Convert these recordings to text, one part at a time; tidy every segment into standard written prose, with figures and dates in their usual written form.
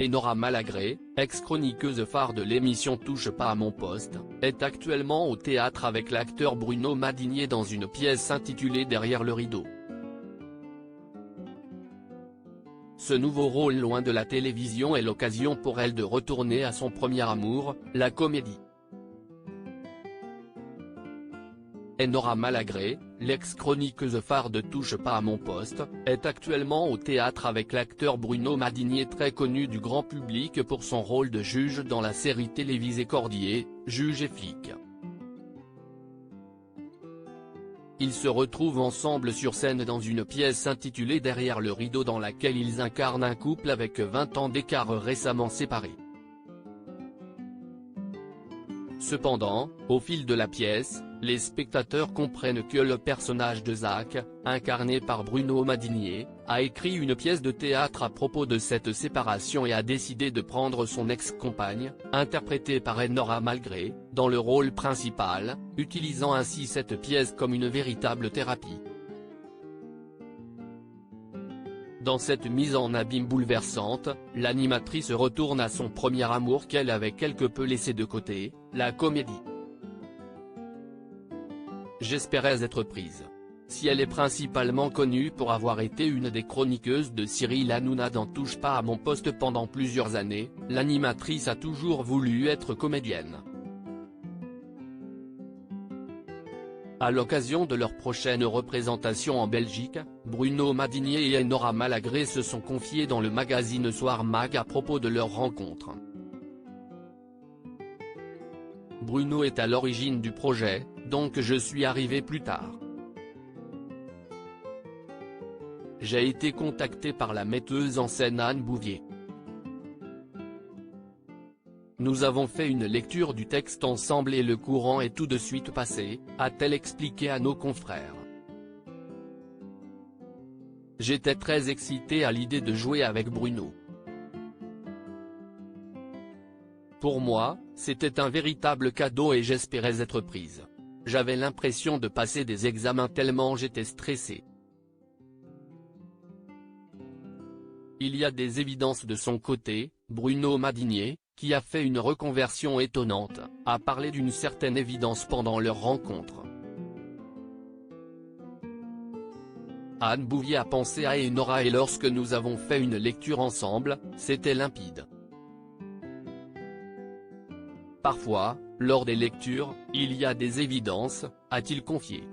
Enora Malagré, ex-chroniqueuse phare de l'émission Touche pas à mon poste, est actuellement au théâtre avec l'acteur Bruno Madinier dans une pièce intitulée Derrière le rideau. Ce nouveau rôle loin de la télévision est l'occasion pour elle de retourner à son premier amour, la comédie. Enora Malagré, l'ex-chroniqueuse phare de Touche pas à mon poste, est actuellement au théâtre avec l'acteur Bruno Madinier, très connu du grand public pour son rôle de juge dans la série télévisée Cordier, Juge et flic. Ils se retrouvent ensemble sur scène dans une pièce intitulée Derrière le rideau dans laquelle ils incarnent un couple avec 20 ans d'écart récemment séparés. Cependant, au fil de la pièce, les spectateurs comprennent que le personnage de Zach, incarné par Bruno Madinier, a écrit une pièce de théâtre à propos de cette séparation et a décidé de prendre son ex-compagne, interprétée par Enora Malagré, dans le rôle principal, utilisant ainsi cette pièce comme une véritable thérapie. Dans cette mise en abîme bouleversante, l'animatrice retourne à son premier amour qu'elle avait quelque peu laissé de côté, la comédie. J'espérais être prise. Si elle est principalement connue pour avoir été une des chroniqueuses de Cyril Hanouna dans Touche pas à mon poste pendant plusieurs années, l'animatrice a toujours voulu être comédienne. À l'occasion de leur prochaine représentation en Belgique, Bruno Madinier et Enora Malagré se sont confiés dans le magazine Soir Mag à propos de leur rencontre. Bruno est à l'origine du projet, donc je suis arrivé plus tard. J'ai été contacté par la metteuse en scène Anne Bouvier. Nous avons fait une lecture du texte ensemble et le courant est tout de suite passé, a-t-elle expliqué à nos confrères. J'étais très excité à l'idée de jouer avec Bruno. Pour moi, c'était un véritable cadeau et j'espérais être prise. J'avais l'impression de passer des examens tellement j'étais stressé. Il y a des évidences de son côté, Bruno Madinier, qui a fait une reconversion étonnante, a parlé d'une certaine évidence pendant leur rencontre. Anne Bouvier a pensé à Enora et lorsque nous avons fait une lecture ensemble, c'était limpide. Parfois, lors des lectures, il y a des évidences, a-t-il confié.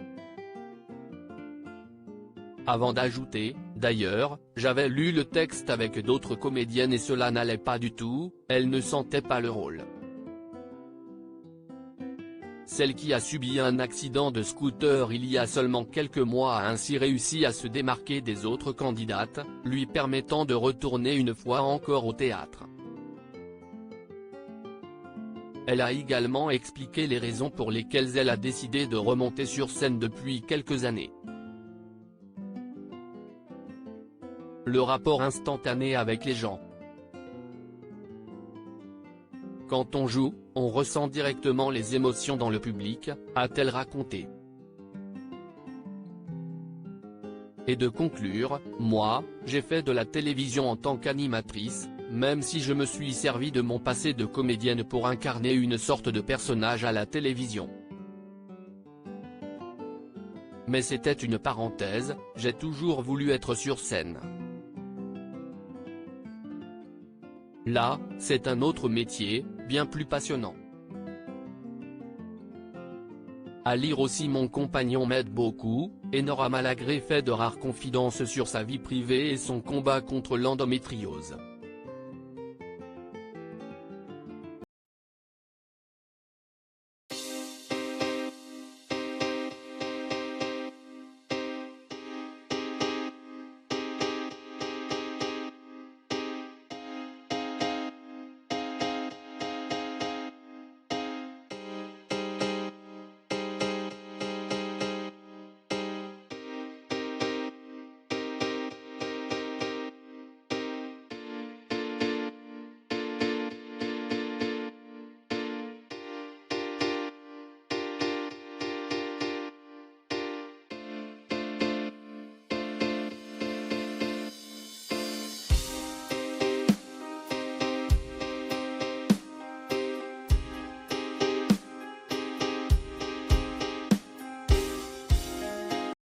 Avant d'ajouter, d'ailleurs, j'avais lu le texte avec d'autres comédiennes et cela n'allait pas du tout, elles ne sentaient pas le rôle. Celle qui a subi un accident de scooter il y a seulement quelques mois a ainsi réussi à se démarquer des autres candidates, lui permettant de retourner une fois encore au théâtre. Elle a également expliqué les raisons pour lesquelles elle a décidé de remonter sur scène depuis quelques années. Le rapport instantané avec les gens. Quand on joue, on ressent directement les émotions dans le public, a-t-elle raconté. Et de conclure, moi, j'ai fait de la télévision en tant qu'animatrice, même si je me suis servi de mon passé de comédienne pour incarner une sorte de personnage à la télévision. Mais c'était une parenthèse, j'ai toujours voulu être sur scène. Là, c'est un autre métier, bien plus passionnant. À lire aussi Mon compagnon m'aide beaucoup, Enora Malagré fait de rares confidences sur sa vie privée et son combat contre l'endométriose.